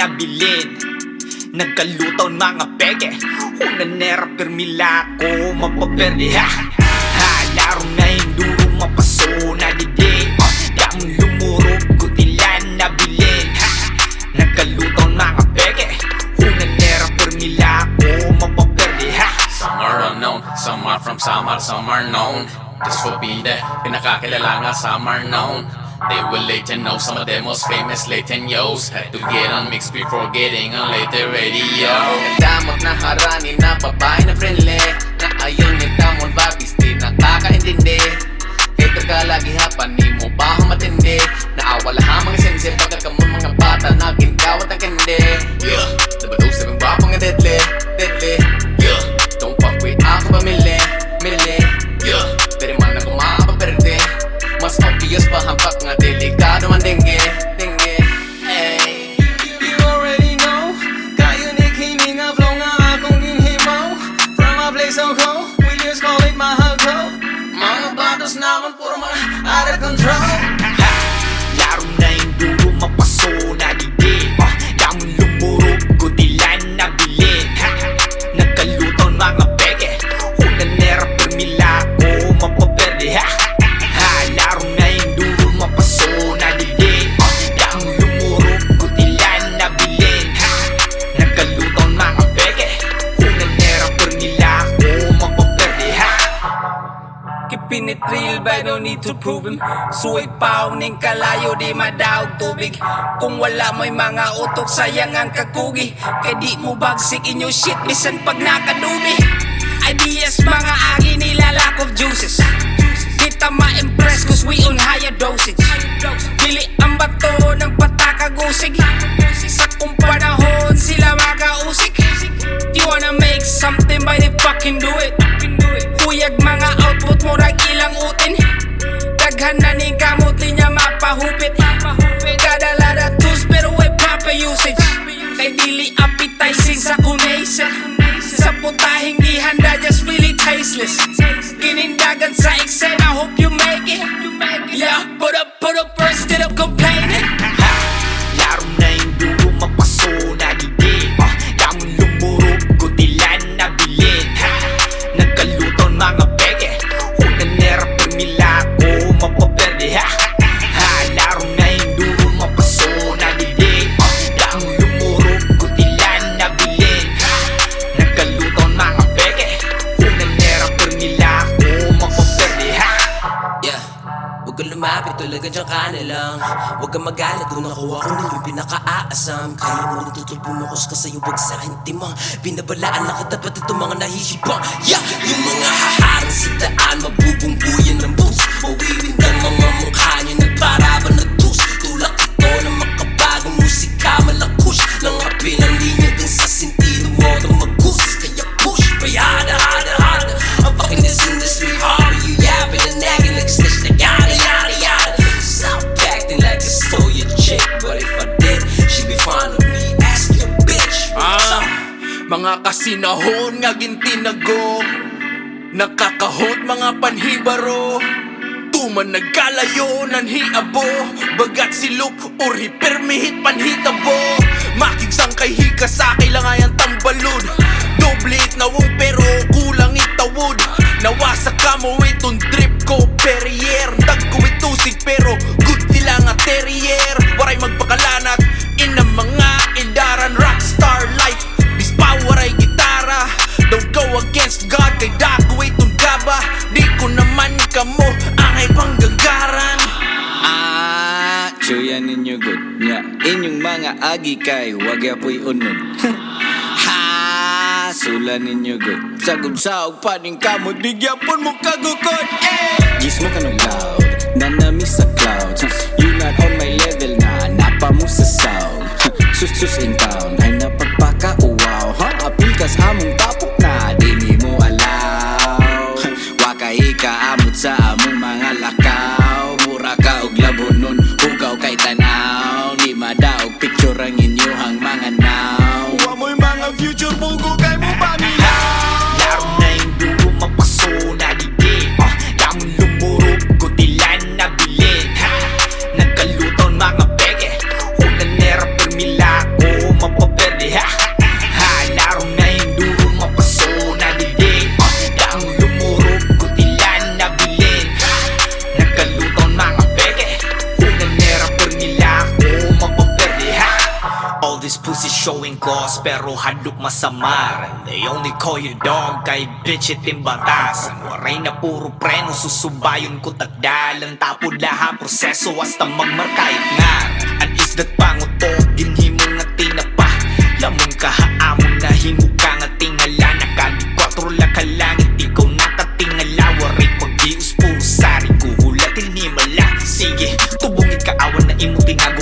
nabilin. Nagkalutaw mga peke, unanera permila ko mapaperde ha. Laro na hinduro mapaso na dide, damong lumurog kutilan nabilin. Nagkalutaw mga peke, unanera permila ko mapaperde ha. Some are unknown, some are from Samar, some are known. Just for be there, pinakakilala nga, some are known. They were late to know, some of them most famous late and yos. Had to get on mix before getting on later radio. Damot na harani na babae na friendly, na ayaw ni damon babis di nakakaintindi. Hater ka lagi hapan, ni mo ba matindi? Naawala ha mga sense, pagkakamon mga bata na ginagawat ang kende. Yeah, diba daw sabing wapang nga deadly, deadly. Yeah, don't fuck with ako ba mili, mili. Yeah, pero man ako makapaperde. Mas obvious pa hampak nga delikado man dengue, dengue. Hey, you already know, ka-unique hindi nga flow nga akong ginhimaw. From a place so cold, we just call it mahal ko. Mga batos naman puro mga out of control. Laro na hinduro mapaso na dide, damong lumurog kutilan nabilin. Nagkalutaw mga peke, unanera permila ko mapaperde ha. Laro na hinduro mapaso na dide, damong lumurog kutilan nabilin. Nagkalutaw mga peke, unanera permila ko mapaperde ha. Keeping it real but no need to prove him. Suway paw ning kalayo di madaog tubig. Kung wala mo'y mga utok sayang ang kakugi. Kay di mo bagsik in your shit bisan pag nakadumi. Ideas mga agi nila lack of juices. Kita ma-impress cause we on higher dosage. Dili ang bato ng patakagusig. Sa kung panahon sila makausik. You wanna make something by the fucking do it. Huyag mga output mo rag ilang utin. Daghan na ning kamot niya mapahupit. Kadalada tools pero way proper usage. Kay dili appetizing sa kunaysa. Sa putahing ihanda just really tasteless. Ginindagan sa eksena, hope you make it. Yeah, put up first instead of complaining. Laro na hinduro mapaso na dide, damong lumurog kutilan nabilin. Nagkalutaw mga peke, unanera permila ko mapaperde ha. Laro na hinduro mapaso na dide, damong lumurog kutilan nabilin. Nagkalutaw mga peke, unanera permila ko mapaperde ha. Yeah, huwag kang lumapit, tulagan dyan ka na lang. Huwag kang magalit, kung nakuha ko na yung pinaka-aasam. Kaya mo rin tutol bumukos ka sa'yo, wag sa akin timang. Binabalaan na kita ba't itong mga nahihibang. Yeah, yung mga haharang sa daan, mabubungguyan ng boost. Mawiwin ng mga mukha nyo, nagparaban na tus. Tulak ito ng makabagong musika, malakush. Langapin ang linya dun sa sentido mo na mag-goose. Kaya push, bayada, hada, hada. I'm fucking this industry hard. You yapping and nagging like snitch, like yada, yada, yada. Stop acting like I stole your chick, but if I did, she'd be fine with me. Ask your bitch. mga kasinahon nga gintinago. Nakakahot mga panhibaro. Tuman nagkalayo nanhiabo. Bagat silok uri permihit panhitabo. Makigsang kay hika sa kailangan tambalod. Doble it nawong pero kulang itawod. Nawasa ka mo itong drip ko Perrier. Dagko itusig pero good nila nga terrier. Waray magpakalanat ina mga idaran. Rockstar life bispa waray gitara. Don't go against God kay dago itong gaba. Di ko naman kamo angay pangganggaran. Chuyan ninyo good nya inyong mga agi kay wag apoy unod. Ha, sula ninyo good sagub saog paning kamo digyapon mo kagukod. Gis mo kanong loud nanami sa clouds. You not on my level na napa mo sa sound. Sus in town ay napagpaka wow. Ha, apil kas among tapok na di ni mo alaw. Wakay ka amot sa among mga lakaw. Mura ka og labonon hugaw kay tanaw. Di madaog picture ang inyohang mga now. Wa mo'y mga future pugo kay mo paminaw. Laro na yung duro mapaso na dide. Damon lumurog kutilan na bilin. tingkos pero hadlok masamar. They only call you dog kay bitch itim batas. Waray na puro preno susubayon ko tagdalan. Tapod lahat proseso hasta magmarkayat nga. An isdat pangutok ginhimo nga tinapa. Lamon kahaamon na himo ka nga tingala. Nakadi 4 la ka langit ikaw nakatingala. Waray pagdius puro sari ko hulatil ni mala. Sige tubungit kaawan na imo tinago